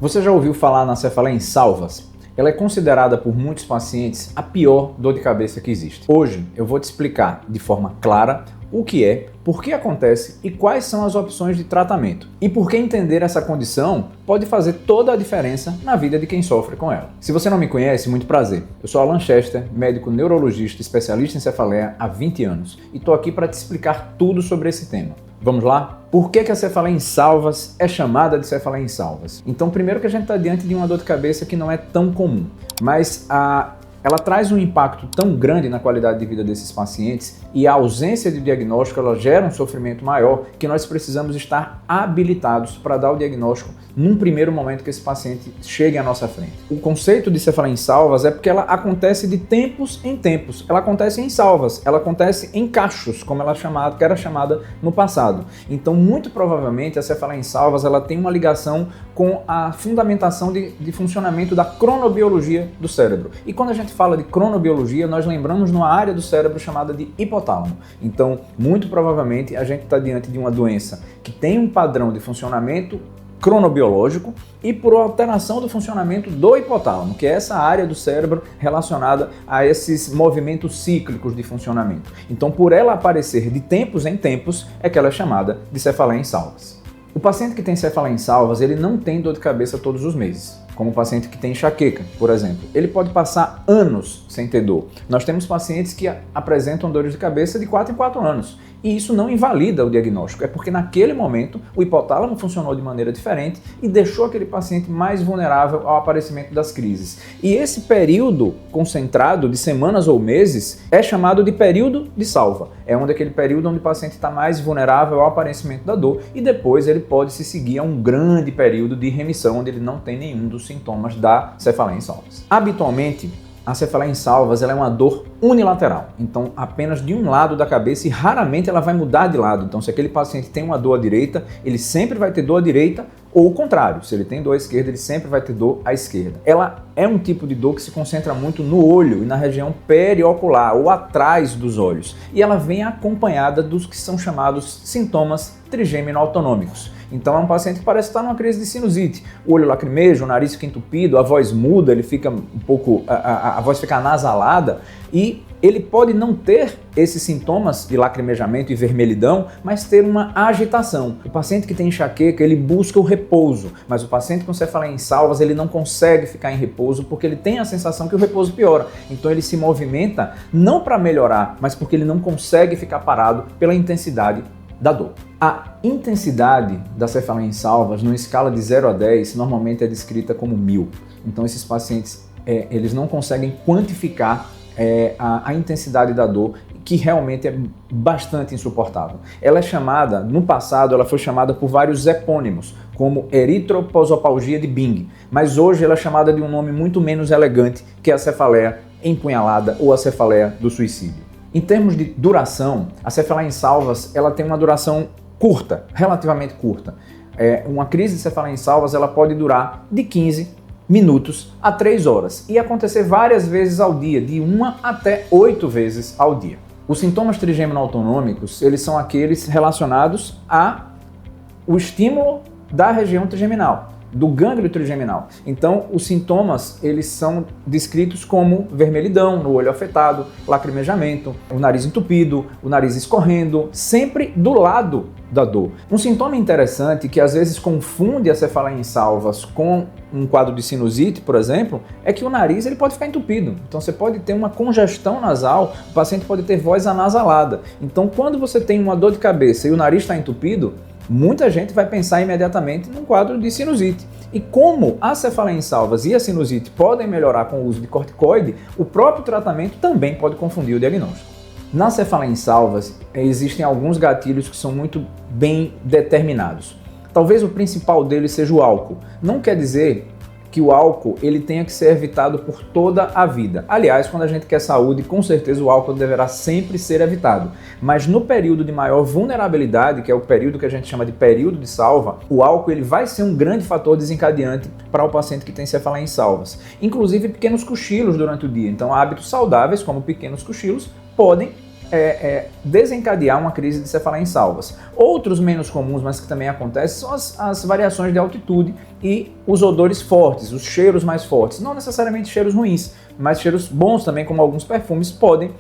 Você já ouviu falar na cefaleia em salvas? Ela é considerada por muitos pacientes a pior dor de cabeça que existe. Hoje eu vou te explicar de forma clara o que é, por que acontece e quais são as opções de tratamento. E por que entender essa condição pode fazer toda a diferença na vida de quem sofre com ela. Se você não me conhece, muito prazer. Eu sou Alan Chester, médico neurologista especialista em cefaleia há 20 anos e estou aqui para te explicar tudo sobre esse tema. Vamos lá? Por que a cefaleia em salvas é chamada de cefaleia em salvas? Então, primeiro que a gente está diante de uma dor de cabeça que não é tão comum, mas ela traz um impacto tão grande na qualidade de vida desses pacientes e a ausência de diagnóstico ela gera um sofrimento maior que nós precisamos estar habilitados para dar o diagnóstico num primeiro momento que esse paciente chegue à nossa frente. O conceito de cefaleia em salvas é porque ela acontece de tempos em tempos. Ela acontece em salvas, ela acontece em cachos, como ela que era chamada no passado. Então, muito provavelmente, a cefaleia em salvas ela tem uma ligação com a fundamentação de funcionamento da cronobiologia do cérebro. E quando a gente fala de cronobiologia, nós lembramos numa área do cérebro chamada de hipotálamo. Então, muito provavelmente, a gente está diante de uma doença que tem um padrão de funcionamento cronobiológico e por alteração do funcionamento do hipotálamo, que é essa área do cérebro relacionada a esses movimentos cíclicos de funcionamento. Então, por ela aparecer de tempos em tempos, é que ela é chamada de cefaleia em salvas. O paciente que tem cefaleia em salvas, ele não tem dor de cabeça todos os meses, como o paciente que tem enxaqueca, por exemplo. Ele pode passar anos sem ter dor. Nós temos pacientes que apresentam dores de cabeça de 4 em 4 anos. E isso não invalida o diagnóstico, é porque naquele momento o hipotálamo funcionou de maneira diferente e deixou aquele paciente mais vulnerável ao aparecimento das crises. E esse período concentrado de semanas ou meses é chamado de período de salva. É aquele período onde o paciente está mais vulnerável ao aparecimento da dor e depois ele pode se seguir a um grande período de remissão onde ele não tem nenhum dos sintomas da cefaleia em salvas. Habitualmente, a cefaleia em salvas ela é uma dor unilateral, então apenas de um lado da cabeça e raramente ela vai mudar de lado. Então, se aquele paciente tem uma dor à direita, ele sempre vai ter dor à direita, ou o contrário, se ele tem dor à esquerda, ele sempre vai ter dor à esquerda. Ela é um tipo de dor que se concentra muito no olho e na região periocular, ou atrás dos olhos, e ela vem acompanhada dos que são chamados sintomas trigêmino-autonômicos. Então é um paciente que parece estar numa crise de sinusite, o olho lacrimeja, o nariz fica entupido, a voz muda, ele fica a voz fica anasalada e ele pode não ter esses sintomas de lacrimejamento e vermelhidão, mas ter uma agitação. O paciente que tem enxaqueca, ele busca o repouso, mas o paciente com cefaleia em salvas, ele não consegue ficar em repouso porque ele tem a sensação que o repouso piora. Então ele se movimenta não para melhorar, mas porque ele não consegue ficar parado pela intensidade da dor. A intensidade da cefaleia em salvas, numa escala de 0 a 10, normalmente é descrita como 1000. Então esses pacientes, eles não conseguem quantificar a intensidade da dor, que realmente é bastante insuportável. Ela é chamada, no passado, ela foi chamada por vários epônimos, como eritroposopalgia de Bing, mas hoje ela é chamada de um nome muito menos elegante, que é a cefaleia empunhalada ou a cefaleia do suicídio. Em termos de duração, a cefaleia em salvas ela tem uma duração curta, relativamente curta. Uma crise de cefaleia em salvas ela pode durar de 15 minutos a 3 horas e acontecer várias vezes ao dia, de 1 até 8 vezes ao dia. Os sintomas trigêmino-autonômicos, eles são aqueles relacionados ao estímulo da região trigeminal, do gânglio trigeminal. Então, os sintomas, eles são descritos como vermelhidão no olho afetado, lacrimejamento, o nariz entupido, o nariz escorrendo, sempre do lado da dor. Um sintoma interessante que às vezes confunde a cefaleia em salvas com um quadro de sinusite, por exemplo, é que o nariz ele pode ficar entupido. Então você pode ter uma congestão nasal, o paciente pode ter voz anasalada. Então quando você tem uma dor de cabeça e o nariz está entupido, muita gente vai pensar imediatamente num quadro de sinusite. E como a cefaleia em salvas e a sinusite podem melhorar com o uso de corticoide, o próprio tratamento também pode confundir o diagnóstico. Na cefaleia em salvas, existem alguns gatilhos que são muito bem determinados. Talvez o principal deles seja o álcool. Não quer dizer que o álcool ele tenha que ser evitado por toda a vida. Aliás, quando a gente quer saúde, com certeza o álcool deverá sempre ser evitado. Mas no período de maior vulnerabilidade, que é o período que a gente chama de período de salva, o álcool ele vai ser um grande fator desencadeante para o paciente que tem cefaleia em salvas. Inclusive pequenos cochilos durante o dia. Então hábitos saudáveis, como pequenos cochilos, podem desencadear uma crise de cefaleia em salvas. Outros menos comuns, mas que também acontecem, são as variações de altitude e os odores fortes, os cheiros mais fortes. Não necessariamente cheiros ruins, mas cheiros bons também, como alguns perfumes, podem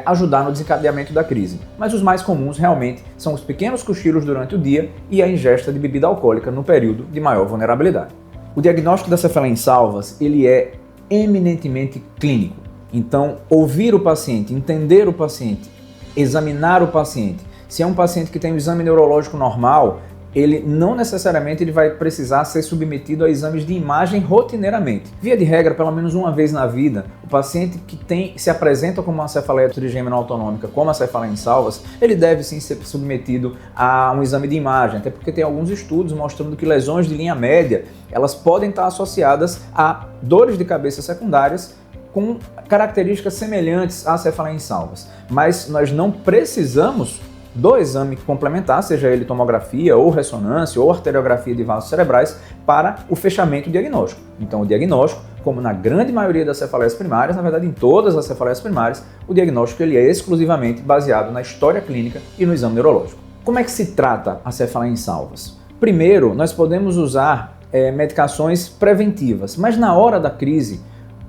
ajudar no desencadeamento da crise. Mas os mais comuns realmente são os pequenos cochilos durante o dia e a ingesta de bebida alcoólica no período de maior vulnerabilidade. O diagnóstico da cefaleia em salvas, ele é eminentemente clínico. Então, ouvir o paciente, entender o paciente, examinar o paciente. Se é um paciente que tem um exame neurológico normal, ele não necessariamente ele vai precisar ser submetido a exames de imagem rotineiramente. Via de regra, pelo menos uma vez na vida, o paciente que se apresenta como uma cefaleia trigêmina autonômica, como a cefaleia em salvas, ele deve sim ser submetido a um exame de imagem, até porque tem alguns estudos mostrando que lesões de linha média, elas podem estar associadas a dores de cabeça secundárias com características semelhantes à cefaleia em salvas. Mas nós não precisamos do exame complementar, seja ele tomografia ou ressonância ou arteriografia de vasos cerebrais, para o fechamento diagnóstico. Então o diagnóstico, como na grande maioria das cefaleias primárias, na verdade em todas as cefaleias primárias, o diagnóstico ele é exclusivamente baseado na história clínica e no exame neurológico. Como é que se trata a cefaleia em salvas? Primeiro, nós podemos usar medicações preventivas, mas na hora da crise,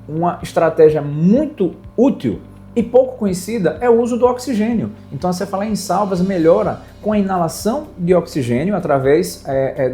uma estratégia muito útil e pouco conhecida é o uso do oxigênio. Então a cefaleia em salvas melhora com a inalação de oxigênio através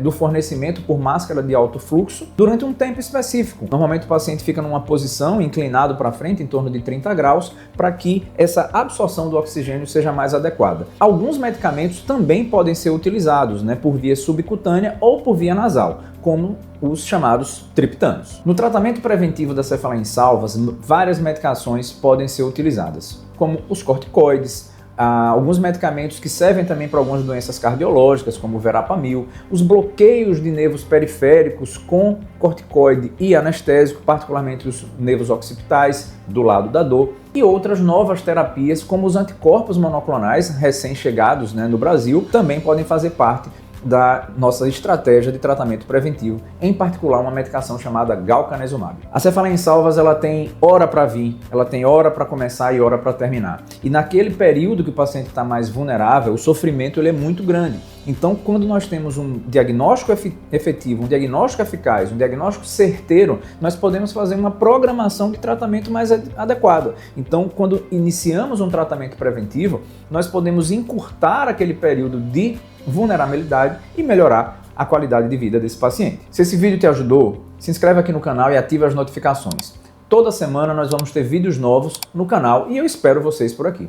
do fornecimento por máscara de alto fluxo durante um tempo específico. Normalmente o paciente fica numa posição inclinado para frente, em torno de 30 graus, para que essa absorção do oxigênio seja mais adequada. Alguns medicamentos também podem ser utilizados, por via subcutânea ou por via nasal, como os chamados triptanos. No tratamento preventivo da cefaleia em salvas, várias medicações podem ser utilizadas, como os corticoides, alguns medicamentos que servem também para algumas doenças cardiológicas, como o verapamil, os bloqueios de nervos periféricos com corticoide e anestésico, particularmente os nervos occipitais, do lado da dor, e outras novas terapias, como os anticorpos monoclonais recém-chegados no Brasil, também podem fazer parte da nossa estratégia de tratamento preventivo, em particular uma medicação chamada galcanezumab. A cefaleia em salvas ela tem hora para vir, ela tem hora para começar e hora para terminar. E naquele período que o paciente está mais vulnerável, o sofrimento ele é muito grande. Então, quando nós temos um diagnóstico efetivo, um diagnóstico eficaz, um diagnóstico certeiro, nós podemos fazer uma programação de tratamento mais adequada. Então, quando iniciamos um tratamento preventivo, nós podemos encurtar aquele período de vulnerabilidade e melhorar a qualidade de vida desse paciente. Se esse vídeo te ajudou, se inscreve aqui no canal e ativa as notificações. Toda semana nós vamos ter vídeos novos no canal e eu espero vocês por aqui.